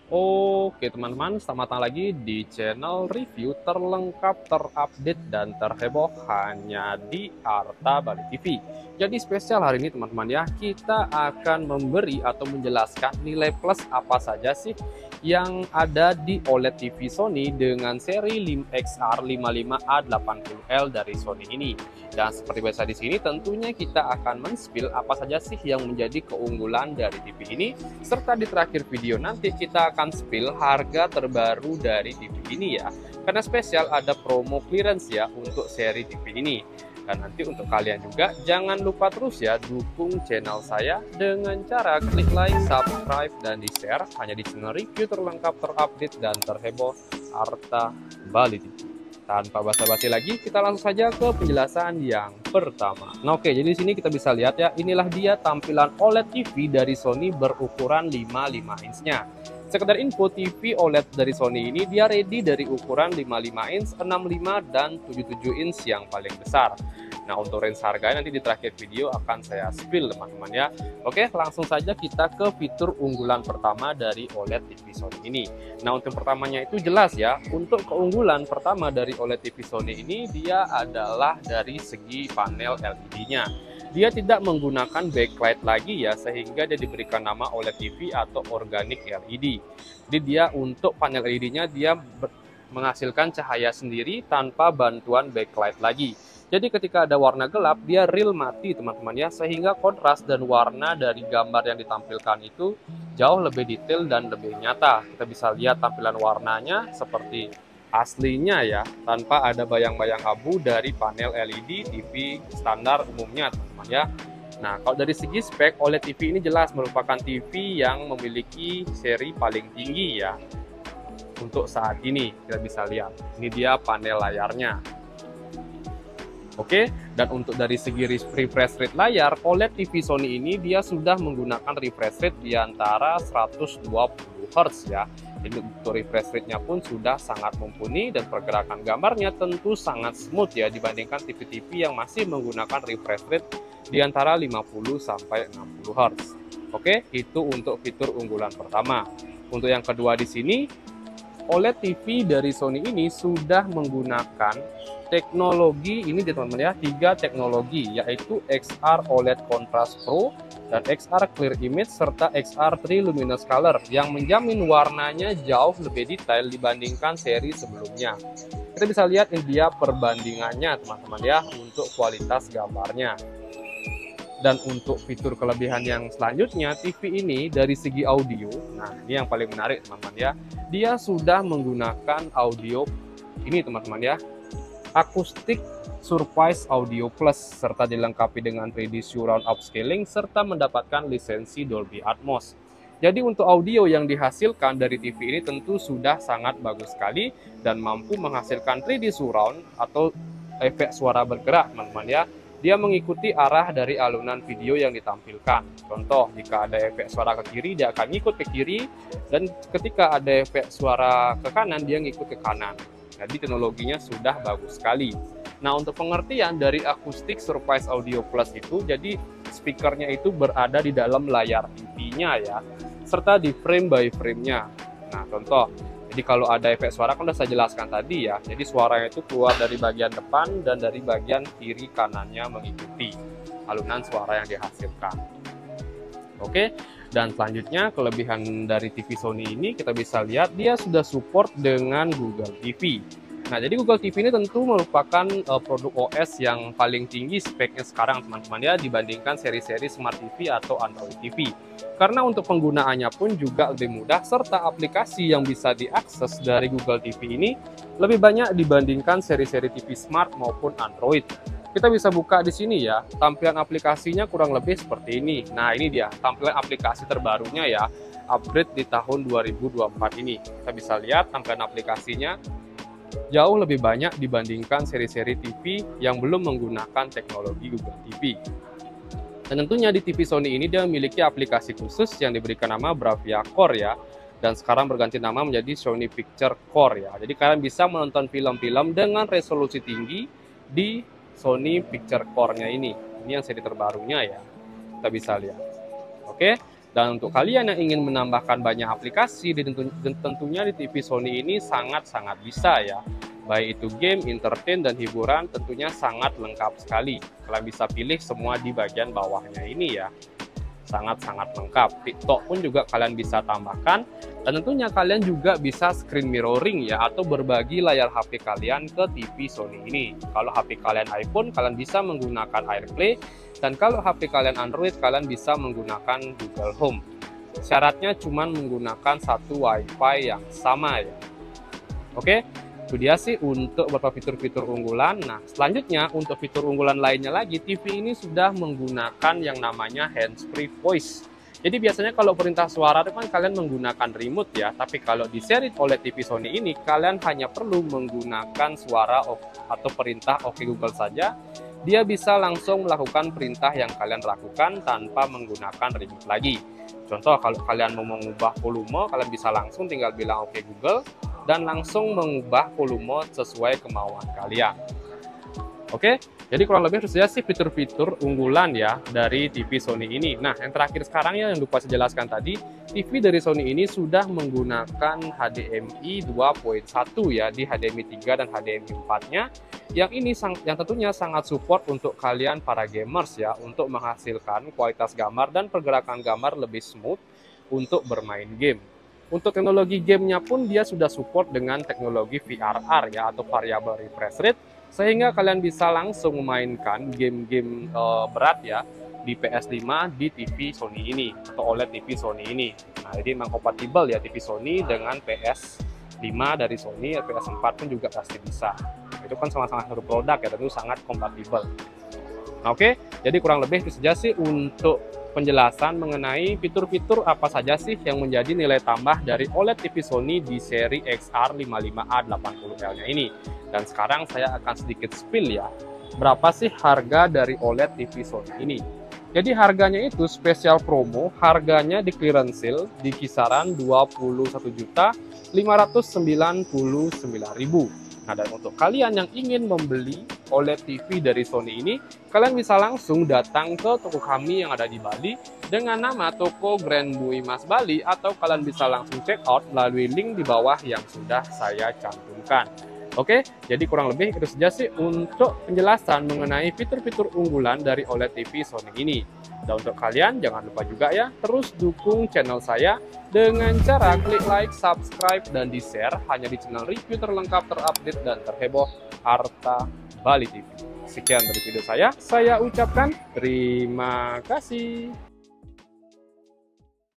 Oke teman-teman, selamat datang lagi di channel review terlengkap, terupdate, dan terheboh hanya di Arta Bali TV. Jadi spesial hari ini teman-teman ya, kita akan memberi atau menjelaskan nilai plus apa saja sih yang ada di OLED TV Sony dengan seri XR55A80L dari Sony ini. Dan seperti biasa di sini tentunya kita akan men-spill apa saja sih yang menjadi keunggulan dari TV ini, serta di terakhir video nanti kita akan spill harga terbaru dari TV ini ya. Karena spesial ada promo clearance ya untuk seri TV ini. Dan nanti untuk kalian juga jangan lupa terus ya dukung channel saya dengan cara klik like, subscribe, dan di-share hanya di channel review terlengkap, terupdate, dan terheboh Arta Bali TV. Tanpa basa-basi lagi, kita langsung saja ke penjelasan yang pertama. Nah oke, jadi di sini kita bisa lihat ya, inilah dia tampilan OLED TV dari Sony berukuran 55 inch-nya. Sekedar info, TV OLED dari Sony ini dia ready dari ukuran 55 inch, 65, dan 77 inch yang paling besar. Nah untuk range harganya nanti di terakhir video akan saya spill teman-teman ya. Oke, langsung saja kita ke fitur unggulan pertama dari OLED TV Sony ini. Nah untuk pertamanya itu jelas ya, untuk keunggulan pertama dari OLED TV Sony ini dia adalah dari segi panel LED-nya. Dia tidak menggunakan backlight lagi ya, sehingga dia diberikan nama OLED TV atau Organic LED. Jadi dia untuk panel LED-nya dia menghasilkan cahaya sendiri tanpa bantuan backlight lagi. Jadi ketika ada warna gelap, dia real mati teman-teman ya, sehingga kontras dan warna dari gambar yang ditampilkan itu jauh lebih detail dan lebih nyata. Kita bisa lihat tampilan warnanya seperti aslinya ya, tanpa ada bayang-bayang abu dari panel LED TV standar umumnya teman-teman ya. Nah kalau dari segi spek, OLED TV ini jelas merupakan TV yang memiliki seri paling tinggi ya untuk saat ini. Kita bisa lihat ini dia panel layarnya. Oke, dan untuk dari segi refresh rate layar, OLED TV Sony ini dia sudah menggunakan refresh rate di antara 120 Hz ya. Jadi untuk refresh rate-nya pun sudah sangat mumpuni dan pergerakan gambarnya tentu sangat smooth ya dibandingkan TV-TV yang masih menggunakan refresh rate di antara 50 sampai 60 Hz. Oke, itu untuk fitur unggulan pertama. Untuk yang kedua di sini, OLED TV dari Sony ini sudah menggunakan teknologi ini teman-teman ya, 3 teknologi yaitu XR OLED Contrast Pro dan XR Clear Image serta XR True Luminous Color yang menjamin warnanya jauh lebih detail dibandingkan seri sebelumnya. Kita bisa lihat ini dia perbandingannya teman-teman ya untuk kualitas gambarnya. Dan untuk fitur kelebihan yang selanjutnya, TV ini dari segi audio, nah ini yang paling menarik teman-teman ya, dia sudah menggunakan audio ini teman-teman ya, Acoustic Surface Audio Plus, serta dilengkapi dengan 3D Surround Upscaling serta mendapatkan lisensi Dolby Atmos. Jadi untuk audio yang dihasilkan dari TV ini tentu sudah sangat bagus sekali dan mampu menghasilkan 3D Surround atau efek suara bergerak teman-teman ya. Dia mengikuti arah dari alunan video yang ditampilkan. Contoh, jika ada efek suara ke kiri, dia akan ngikut ke kiri, dan ketika ada efek suara ke kanan, dia ngikut ke kanan. Jadi teknologinya sudah bagus sekali. Nah untuk pengertian dari Acoustic Surface Audio Plus itu, jadi speakernya itu berada di dalam layar TV-nya ya, serta di frame by frame-nya. Nah contoh, jadi kalau ada efek suara kan sudah saya jelaskan tadi ya, jadi suaranya itu keluar dari bagian depan dan dari bagian kiri kanannya mengikuti alunan suara yang dihasilkan. Oke, dan selanjutnya kelebihan dari TV Sony ini kita bisa lihat dia sudah support dengan Google TV. Nah jadi Google TV ini tentu merupakan produk OS yang paling tinggi speknya sekarang teman-teman ya dibandingkan seri-seri Smart TV atau Android TV. Karena untuk penggunaannya pun juga lebih mudah serta aplikasi yang bisa diakses dari Google TV ini lebih banyak dibandingkan seri-seri TV Smart maupun Android. Kita bisa buka di sini ya, tampilan aplikasinya kurang lebih seperti ini. Nah ini dia tampilan aplikasi terbarunya ya, upgrade di tahun 2024 ini. Kita bisa lihat tampilan aplikasinya jauh lebih banyak dibandingkan seri-seri TV yang belum menggunakan teknologi Google TV. Dan tentunya di TV Sony ini dia memiliki aplikasi khusus yang diberikan nama Bravia Core ya, dan sekarang berganti nama menjadi Sony Picture Core ya. Jadi kalian bisa menonton film-film dengan resolusi tinggi di Sony Picture Core-nya ini. Ini yang seri terbarunya ya, kita bisa lihat. Oke, Dan untuk kalian yang ingin menambahkan banyak aplikasi, tentunya di TV Sony ini sangat-sangat bisa ya. Baik itu game, entertain, dan hiburan tentunya sangat lengkap sekali. Kalian bisa pilih semua di bagian bawahnya ini ya. Sangat-sangat lengkap. TikTok pun juga kalian bisa tambahkan. Dan tentunya kalian juga bisa screen mirroring ya, atau berbagi layar HP kalian ke TV Sony ini. Kalau HP kalian iPhone, kalian bisa menggunakan AirPlay. Dan kalau HP kalian Android, kalian bisa menggunakan Google Home. Syaratnya cuma menggunakan satu WiFi yang sama ya. Oke, itu dia sih untuk beberapa fitur-fitur unggulan. Nah, selanjutnya untuk fitur unggulan lainnya lagi, TV ini sudah menggunakan yang namanya hands-free voice. Jadi biasanya kalau perintah suara itu kan kalian menggunakan remote ya, tapi kalau di seri OLED TV Sony ini, kalian hanya perlu menggunakan suara atau perintah Oke Google saja. Dia bisa langsung melakukan perintah yang kalian lakukan tanpa menggunakan remote lagi. Contoh, kalau kalian mau mengubah volume, kalian bisa langsung tinggal bilang Oke Google, dan langsung mengubah volume sesuai kemauan kalian. Oke, jadi kurang lebih itu saja sih fitur-fitur unggulan ya dari TV Sony ini. Nah, yang terakhir sekarang ya, yang lupa saya jelaskan tadi, TV dari Sony ini sudah menggunakan HDMI 2.1 ya, di HDMI 3 dan HDMI 4-nya. Yang ini yang tentunya sangat support untuk kalian para gamers ya, untuk menghasilkan kualitas gambar dan pergerakan gambar lebih smooth untuk bermain game. Untuk teknologi gamenya pun dia sudah support dengan teknologi VRR ya, atau variable refresh rate, sehingga kalian bisa langsung memainkan game-game berat ya di PS5 di TV Sony ini, atau OLED TV Sony ini. Nah, jadi memang kompatibel ya TV Sony dengan PS5 dari Sony, PS4 pun juga pasti bisa. Itu kan sama-sama satu produk ya, tentu sangat kompatibel. Nah, oke, jadi kurang lebih itu saja sih untuk penjelasan mengenai fitur-fitur apa saja sih yang menjadi nilai tambah dari OLED TV Sony di seri XR55A80L-nya ini. Dan sekarang saya akan sedikit spill ya, berapa sih harga dari OLED TV Sony ini. Jadi harganya itu spesial promo, harganya di clearance sale di kisaran 21.599.000. Nah, dan untuk kalian yang ingin membeli OLED TV dari Sony ini, kalian bisa langsung datang ke toko kami yang ada di Bali dengan nama toko Grand Bui Mas Bali, atau kalian bisa langsung check out melalui link di bawah yang sudah saya cantumkan. Oke, jadi kurang lebih itu saja sih untuk penjelasan mengenai fitur-fitur unggulan dari OLED TV Sony ini. Dan untuk kalian jangan lupa juga ya, terus dukung channel saya dengan cara klik like, subscribe, dan di-share hanya di channel review terlengkap, terupdate, dan terheboh Harta Bali TV. Sekian dari video saya ucapkan terima kasih.